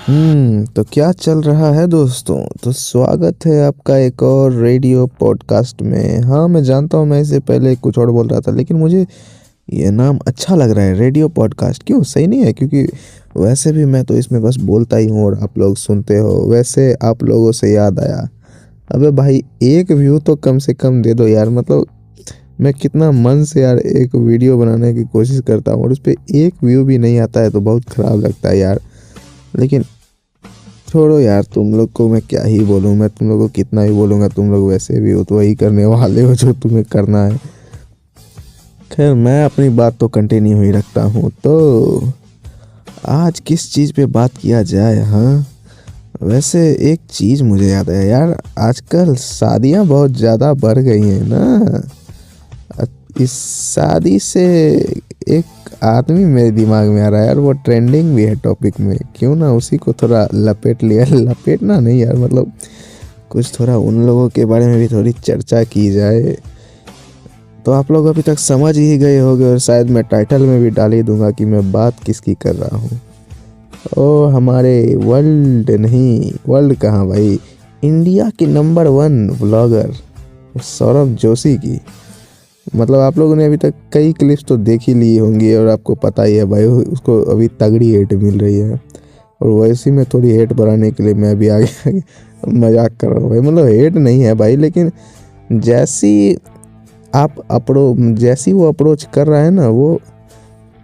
तो क्या चल रहा है दोस्तों। तो स्वागत है आपका एक और रेडियो पॉडकास्ट में। हाँ, मैं जानता हूँ मैं इससे पहले कुछ और बोल रहा था, लेकिन मुझे ये नाम अच्छा लग रहा है रेडियो पॉडकास्ट। क्यों सही नहीं है? क्योंकि वैसे भी मैं तो इसमें बस बोलता ही हूँ और आप लोग सुनते हो। वैसे आप लोगों से याद आया, अबे भाई एक व्यू तो कम से कम दे दो यार। मतलब मैं कितना मन से यार एक वीडियो बनाने की कोशिश करता हूँ और उस पर एक व्यू भी नहीं आता है तो बहुत ख़राब लगता है यार। लेकिन छोड़ो यार, तुम लोग को मैं क्या ही बोलूँ। मैं तुम लोग को कितना ही बोलूँगा, तुम लोग वैसे भी हो तो वही करने वाले हो जो तुम्हें करना है। खैर, मैं अपनी बात तो कंटिन्यू ही रखता हूँ। तो आज किस चीज़ पे बात किया जाए? हाँ, वैसे एक चीज़ मुझे याद है यार, आजकल शादियाँ बहुत ज़्यादा बढ़ गई हैं ना। इस शादी से एक आदमी मेरे दिमाग में आ रहा है यार, वो ट्रेंडिंग भी है टॉपिक में। क्यों ना उसी को थोड़ा लपेट लिया। लपेटना नहीं यार, मतलब कुछ थोड़ा उन लोगों के बारे में भी थोड़ी चर्चा की जाए। तो आप लोग अभी तक समझ ही गए होंगे और शायद मैं टाइटल में भी डाल ही दूंगा कि मैं बात किसकी कर रहा हूँ। ओ हमारे वर्ल्ड नहीं, वर्ल्ड कहाँ भाई, इंडिया के नंबर 1 व्लॉगर सौरभ जोशी की। मतलब आप लोगों ने अभी तक कई क्लिप्स तो देख ही ली होंगी और आपको पता ही है भाई उसको अभी तगड़ी हेट मिल रही है। और वैसे में थोड़ी हेट बढ़ाने के लिए मैं भी आगे मजाक कर रहा हूँ भाई। मतलब हेट नहीं है भाई, लेकिन जैसी जैसी वो अप्रोच कर रहा है ना, वो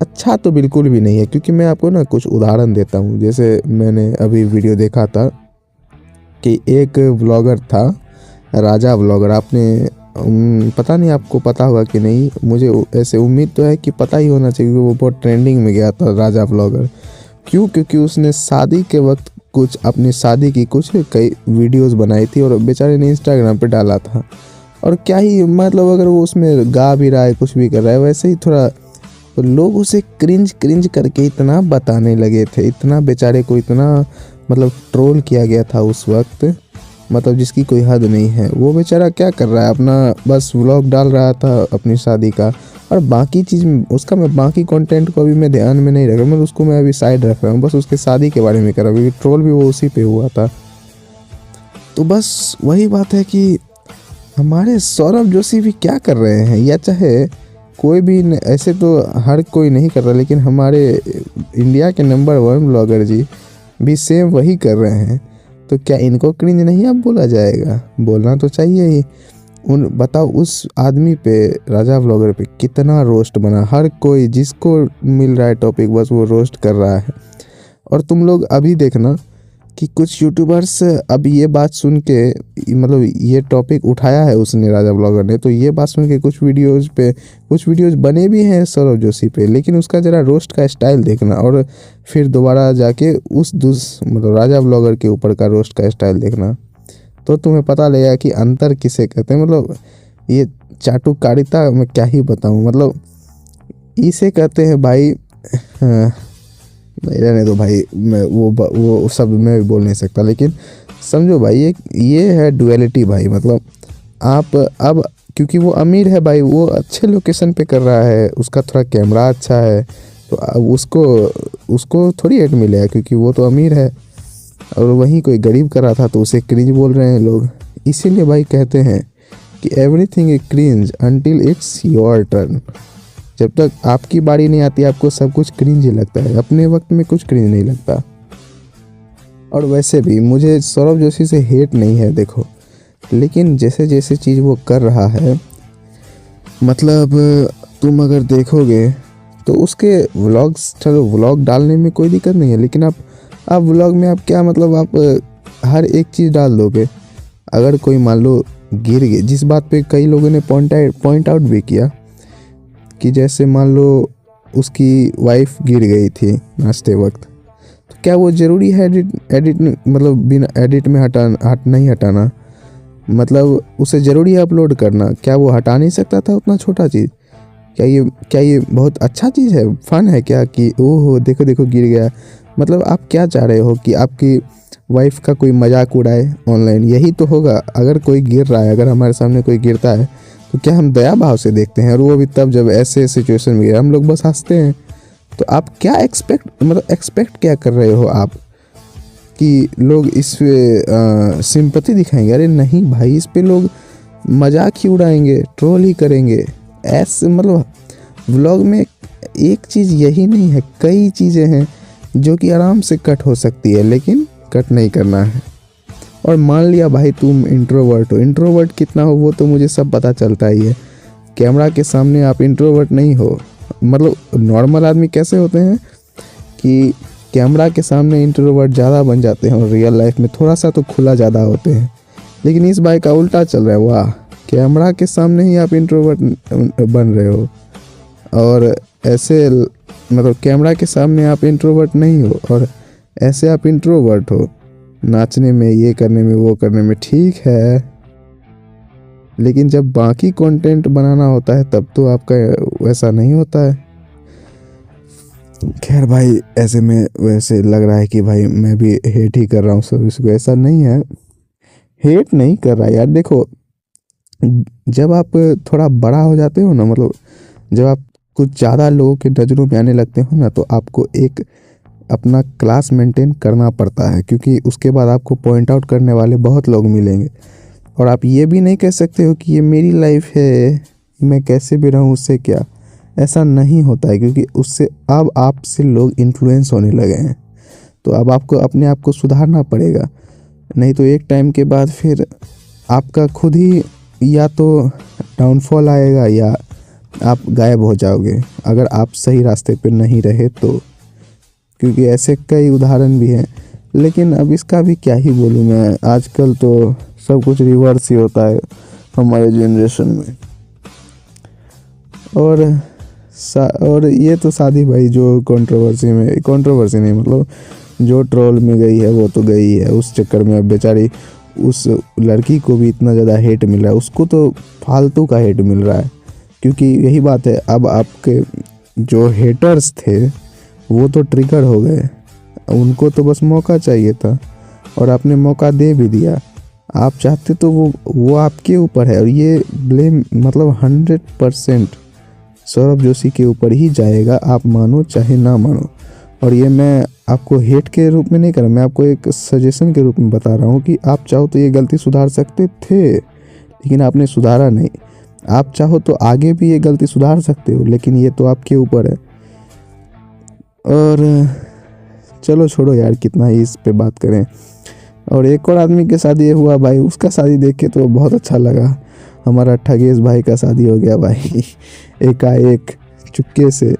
अच्छा तो बिल्कुल भी नहीं है। क्योंकि मैं आपको ना कुछ उदाहरण देता हूँ। जैसे मैंने अभी वीडियो देखा था कि एक व्लॉगर था, राजा व्लॉगर। आपने पता नहीं आपको पता होगा कि नहीं, मुझे ऐसे उम्मीद तो है कि पता ही होना चाहिए। वो बहुत ट्रेंडिंग में गया था राजा व्लॉगर। क्यों? क्योंकि उसने शादी के वक्त कुछ अपनी शादी की कुछ कई वीडियोस बनाई थी और बेचारे ने इंस्टाग्राम पे डाला था। और क्या ही मतलब, अगर वो उसमें गा भी रहा है कुछ भी कर रहा है वैसे ही थोड़ा, तो लोग उसे क्रिंज क्रिंज करके इतना बताने लगे थे, इतना बेचारे को इतना मतलब ट्रोल किया गया था उस वक्त, मतलब जिसकी कोई हद नहीं है। वो बेचारा क्या कर रहा है, अपना बस व्लॉग डाल रहा था अपनी शादी का, और बाकी चीज़ उसका मैं बाकी कंटेंट को अभी मैं ध्यान में नहीं रख रहा। मैं उसको मैं अभी साइड रख रहा हूँ, बस उसके शादी के बारे में कर रहा हूँ क्योंकि ट्रोल भी वो उसी पे हुआ था। तो बस वही बात है कि हमारे सौरभ जोशी भी क्या कर रहे हैं, या चाहे कोई भी ऐसे तो हर कोई नहीं कर रहा, लेकिन हमारे इंडिया के नंबर 1 ब्लॉगर जी भी सेम वही कर रहे हैं। तो क्या इनको क्रिंज नहीं अब बोला जाएगा? बोलना तो चाहिए ही। उन बताओ उस आदमी पे, राजा व्लॉगर पे कितना रोस्ट बना। हर कोई जिसको मिल रहा है टॉपिक बस वो रोस्ट कर रहा है। और तुम लोग अभी देखना कि कुछ यूट्यूबर्स अब ये बात सुन के, मतलब ये टॉपिक उठाया है उसने, राजा ब्लॉगर ने, तो ये बात सुन के कुछ वीडियोस बने भी हैं सौरभ जोशी पे। लेकिन उसका ज़रा रोस्ट का स्टाइल देखना और फिर दोबारा जाके मतलब राजा ब्लॉगर के ऊपर का रोस्ट का स्टाइल देखना, तो तुम्हें पता लगेगा कि अंतर किसे कहते हैं। मतलब ये चाटुकारिता मैं क्या ही बताऊँ, मतलब इसे कहते हैं भाई। हाँ, नहीं रहने दो भाई, मैं वो सब मैं भी बोल नहीं सकता। लेकिन समझो भाई, ये है डुअलिटी भाई। मतलब आप अब, क्योंकि वो अमीर है भाई, वो अच्छे लोकेशन पे कर रहा है, उसका थोड़ा कैमरा अच्छा है, तो अब उसको उसको थोड़ी हेट मिलेगा क्योंकि वो तो अमीर है। और वहीं कोई गरीब कर रहा था तो उसे क्रिंज बोल रहे हैं लोग। इसीलिए भाई कहते हैं कि everything is cringe until it's your turn. जब तक आपकी बारी नहीं आती आपको सब कुछ क्रिंज ही लगता है, अपने वक्त में कुछ क्रिंज नहीं लगता। और वैसे भी मुझे सौरभ जोशी से हेट नहीं है देखो, लेकिन जैसे जैसे चीज़ वो कर रहा है, मतलब तुम अगर देखोगे तो उसके व्लॉग्स, चलो व्लॉग डालने में कोई दिक्कत नहीं है, लेकिन आप व्लॉग में आप क्या, मतलब आप हर एक चीज़ डाल दोगे। अगर कोई मान लो गिर गए, जिस बात पे कई लोगों ने पॉइंट आउट भी किया कि जैसे मान लो उसकी वाइफ गिर गई थी नाचते वक्त, तो क्या वो ज़रूरी है एडिट मतलब बिना एडिट में नहीं हटाना? मतलब उसे ज़रूरी है अपलोड करना? क्या वो हटा नहीं सकता था उतना छोटा चीज़? क्या ये बहुत अच्छा चीज़ है, फन है क्या कि ओहो देखो देखो गिर गया? मतलब आप क्या चाह रहे हो कि आपकी वाइफ का कोई मजाक उड़ाए ऑनलाइन? यही तो होगा। अगर कोई गिर रहा है, अगर हमारे सामने कोई गिरता है तो क्या हम दया भाव से देखते हैं? और वो भी तब जब ऐसे सिचुएशन में गिरा, हम लोग बस हंसते हैं। तो आप क्या एक्सपेक्ट क्या कर रहे हो आप? कि लोग इस पे सिंपैथी दिखाएंगे। अरे नहीं भाई, इस पे लोग मजाक ही उड़ाएंगे, ट्रोल ही करेंगे। ऐसे मतलब व्लॉग में एक चीज़ यही नहीं है, कई चीज़ें हैं जो कि आराम से कट हो सकती है, लेकिन कट नहीं करना है। और मान लिया भाई तुम इंट्रोवर्ट हो, इंट्रोवर्ट कितना हो वो तो मुझे सब पता चलता ही है। कैमरा के सामने आप इंट्रोवर्ट नहीं हो। मतलब नॉर्मल आदमी कैसे होते हैं कि कैमरा के सामने इंट्रोवर्ट ज़्यादा बन जाते हैं और रियल लाइफ में थोड़ा सा तो खुला ज़्यादा होते हैं। लेकिन इस भाई का उल्टा चल रहा है। वाह, कैमरा के सामने ही आप इंट्रोवर्ट बन रहे हो और ऐसे मतलब कैमरा के सामने आप इंट्रोवर्ट नहीं हो और ऐसे आप इंट्रोवर्ट हो। नाचने में, ये करने में, वो करने में ठीक है, लेकिन जब बाकी कंटेंट बनाना होता है तब तो आपका वैसा नहीं होता है। खैर भाई, ऐसे में वैसे लग रहा है कि भाई मैं भी हेट ही कर रहा हूँ सब इसको। ऐसा नहीं है, हेट नहीं कर रहा यार। देखो, जब आप थोड़ा बड़ा हो जाते हो ना, मतलब जब आप कुछ ज़्यादा लोगों के नज़रों में आने लगते हो ना, तो आपको एक अपना क्लास मेंटेन करना पड़ता है, क्योंकि उसके बाद आपको पॉइंट आउट करने वाले बहुत लोग मिलेंगे। और आप ये भी नहीं कह सकते हो कि ये मेरी लाइफ है, मैं कैसे भी रहूँ उससे क्या। ऐसा नहीं होता है, क्योंकि उससे अब आपसे लोग इन्फ्लुएंस होने लगे हैं। तो अब आपको अपने आप को सुधारना पड़ेगा, नहीं तो एक टाइम के बाद फिर आपका खुद ही या तो डाउनफॉल आएगा या आप गायब हो जाओगे, अगर आप सही रास्ते पे नहीं रहे तो। क्योंकि ऐसे कई उदाहरण भी हैं। लेकिन अब इसका भी क्या ही बोलूँ मैं, आजकल तो सब कुछ रिवर्स ही होता है हमारे जनरेशन में। और ये तो शादी भाई जो कंट्रोवर्सी नहीं, मतलब जो ट्रोल में गई है वो तो गई है। उस चक्कर में अब बेचारी उस लड़की को भी इतना ज़्यादा हेट मिल रहा है, उसको तो फालतू का हेट मिल रहा है। क्योंकि यही बात है, अब आपके जो हेटर्स थे वो तो ट्रिगर हो गए, उनको तो बस मौका चाहिए था और आपने मौका दे भी दिया। आप चाहते तो वो आपके ऊपर है, और ये ब्लेम मतलब 100% सौरभ जोशी के ऊपर ही जाएगा, आप मानो चाहे ना मानो। और ये मैं आपको हेट के रूप में नहीं कर रहा, मैं आपको एक सजेशन के रूप में बता रहा हूँ कि आप चाहो तो ये गलती सुधार सकते थे, लेकिन आपने सुधारा नहीं। आप चाहो तो आगे भी ये गलती सुधार सकते हो, लेकिन ये तो आपके ऊपर है। और चलो छोड़ो यार, कितना ही इस पे बात करें। और एक और आदमी के शादी हुआ भाई, उसका शादी देख के तो बहुत अच्छा लगा। हमारा ठगेश भाई का शादी हो गया भाई। एकाएक चुपके से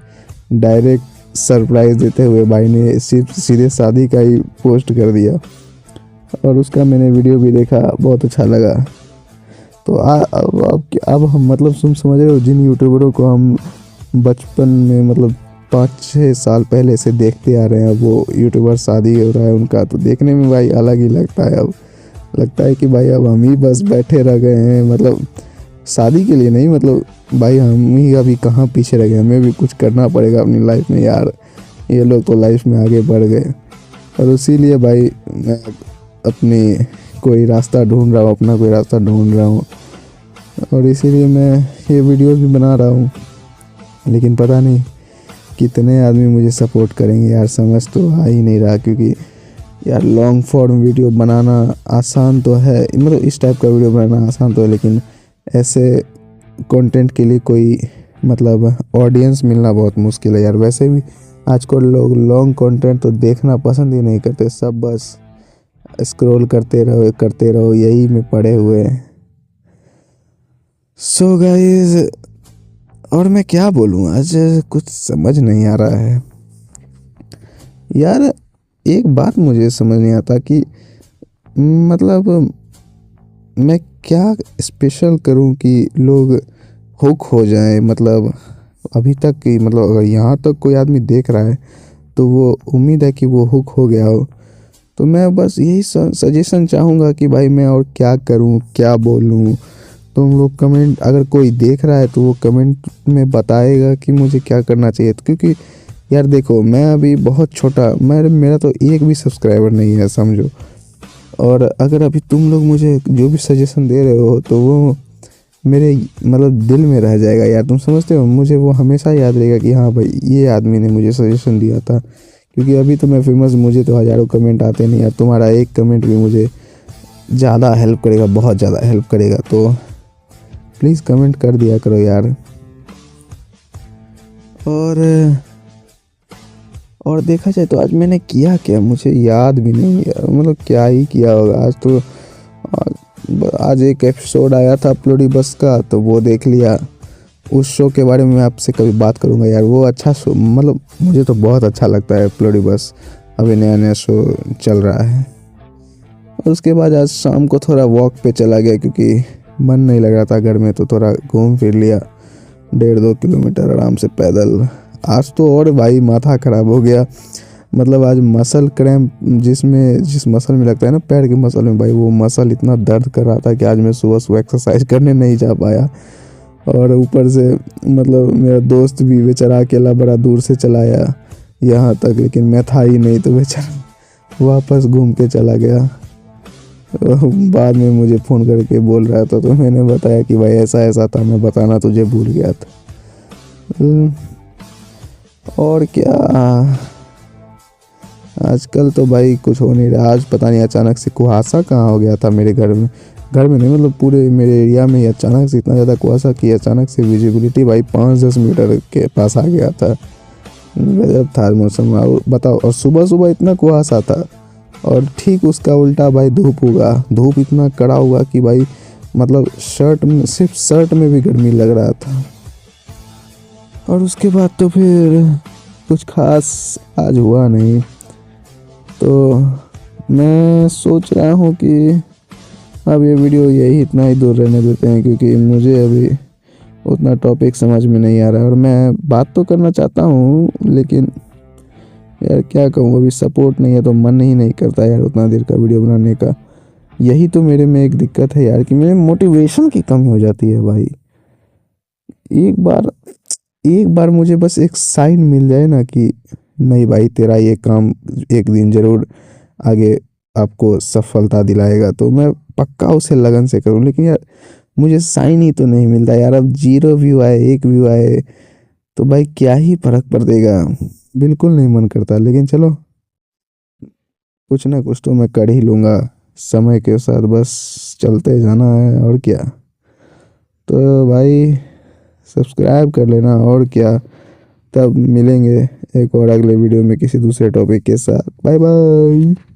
डायरेक्ट सरप्राइज़ देते हुए भाई ने सिर्फ सीधे शादी का ही पोस्ट कर दिया, और उसका मैंने वीडियो भी देखा, बहुत अच्छा लगा। तो अब हम मतलब समझ रहे हो, जिन यूट्यूबरों को हम बचपन में मतलब 5-6 साल पहले से देखते आ रहे हैं, वो यूट्यूबर शादी हो रहा है उनका, तो देखने में भाई अलग ही लगता है। अब लगता है कि भाई अब हम ही बस बैठे रह गए हैं, मतलब शादी के लिए नहीं, मतलब भाई हम ही अभी कहाँ पीछे रह गए, हमें भी कुछ करना पड़ेगा अपनी लाइफ में यार। ये लोग तो लाइफ में आगे बढ़ गए, और इसीलिए भाई मैं अपनी कोई रास्ता ढूंढ रहा हूँ, अपना कोई रास्ता ढूंढ रहा हूँ, और इसीलिए मैं ये वीडियो भी बना रहा हूँ। लेकिन पता नहीं कितने आदमी मुझे सपोर्ट करेंगे यार, समझ तो आ ही नहीं रहा। क्योंकि यार लॉन्ग फॉर्म वीडियो बनाना आसान तो है, मतलब इस टाइप का वीडियो बनाना आसान तो है, लेकिन ऐसे कंटेंट के लिए कोई मतलब ऑडियंस मिलना बहुत मुश्किल है यार। वैसे भी आजकल लोग लॉन्ग कंटेंट तो देखना पसंद ही नहीं करते, सब बस स्क्रॉल करते रहो यही में पड़े हुए हैं। सो गाइस, और मैं क्या बोलूँ, आज कुछ समझ नहीं आ रहा है यार। एक बात मुझे समझ नहीं आता कि मतलब मैं क्या स्पेशल करूं कि लोग हुक हो जाएं। मतलब अभी तक कि मतलब अगर यहाँ तक कोई आदमी देख रहा है तो वो उम्मीद है कि वो हुक हो गया हो। तो मैं बस यही सजेशन चाहूँगा कि भाई मैं और क्या करूं, क्या बोलूं। तुम लोग कमेंट, अगर कोई देख रहा है तो वो कमेंट में बताएगा कि मुझे क्या करना चाहिए। तो क्योंकि यार देखो, मैं अभी बहुत छोटा, मेरा तो एक भी सब्सक्राइबर नहीं है समझो। और अगर अभी तुम लोग मुझे जो भी सजेशन दे रहे हो तो वो मेरे मतलब दिल में रह जाएगा यार, तुम समझते हो। मुझे वो हमेशा याद रहेगा कि हाँ भाई, ये आदमी ने मुझे सजेशन दिया था क्योंकि अभी तो मैं फेमस, मुझे तो हज़ारों कमेंट आते नहीं यार, तुम्हारा एक कमेंट भी मुझे ज़्यादा हेल्प करेगा, बहुत ज़्यादा हेल्प करेगा। तो प्लीज़ कमेंट कर दिया करो यार। और देखा जाए तो आज मैंने किया क्या मुझे याद भी नहीं यार, मतलब क्या ही किया होगा आज तो। आज एक एपिसोड आया था अपलोडी बस का, तो वो देख लिया। उस शो के बारे में मैं आपसे कभी बात करूंगा यार, वो अच्छा शो, मतलब मुझे तो बहुत अच्छा लगता है अपलोडी बस। अभी नया नया शो चल रहा है। और उसके बाद आज शाम को थोड़ा वॉक पे चला गया, क्योंकि मन नहीं लग रहा था घर में, तो थोड़ा घूम फिर लिया 1.5-2 किलोमीटर आराम से पैदल। आज तो और भाई माथा ख़राब हो गया, मतलब आज मसल क्रैम्प जिस मसल में लगता है ना, पैर के मसल में, भाई वो मसल इतना दर्द कर रहा था कि आज मैं सुबह सुबह एक्सरसाइज करने नहीं जा पाया। और ऊपर से मतलब मेरा दोस्त भी बेचारा अकेला बड़ा दूर से चलाया यहाँ तक, लेकिन मैं था ही नहीं, तो बेचारा वापस घूम के चला गया। बाद में मुझे फ़ोन करके बोल रहा था, तो मैंने बताया कि भाई ऐसा ऐसा था, मैं बताना तुझे भूल गया था। और क्या, आजकल तो भाई कुछ हो नहीं रहा। आज पता नहीं अचानक से कुहासा कहाँ हो गया था मेरे घर में नहीं, मतलब पूरे मेरे एरिया में ही अचानक से इतना ज़्यादा कुहासा कि अचानक से विजिबिलिटी भाई 5-10 मीटर के पास आ गया था। गजब था मौसम, बताओ। और सुबह सुबह इतना कुहासा था, और ठीक उसका उल्टा भाई धूप होगा, धूप इतना कड़ा हुआ कि भाई मतलब सिर्फ शर्ट में भी गर्मी लग रहा था। और उसके बाद तो फिर कुछ खास आज हुआ नहीं, तो मैं सोच रहा हूँ कि अब ये वीडियो यही इतना ही दूर रहने देते हैं, क्योंकि मुझे अभी उतना टॉपिक समझ में नहीं आ रहा है। और मैं बात तो करना चाहता हूँ, लेकिन यार क्या कहूँ, अभी सपोर्ट नहीं है तो मन ही नहीं करता यार उतना देर का वीडियो बनाने का। यही तो मेरे में एक दिक्कत है यार, कि मेरे मोटिवेशन की कमी हो जाती है भाई। एक बार मुझे बस एक साइन मिल जाए ना कि नहीं भाई तेरा ये काम एक दिन ज़रूर आगे आपको सफलता दिलाएगा, तो मैं पक्का उसे लगन से करूँ। लेकिन यार मुझे साइन ही तो नहीं मिलता यार। अब 0 व्यू आए, 1 व्यू आए, तो भाई क्या ही फर्क पड़ देगा। बिल्कुल नहीं मन करता, लेकिन चलो कुछ ना कुछ तो मैं कर ही लूँगा समय के साथ, बस चलते जाना है और क्या। तो भाई सब्सक्राइब कर लेना, और क्या। तब मिलेंगे एक और अगले वीडियो में किसी दूसरे टॉपिक के साथ। Bye bye.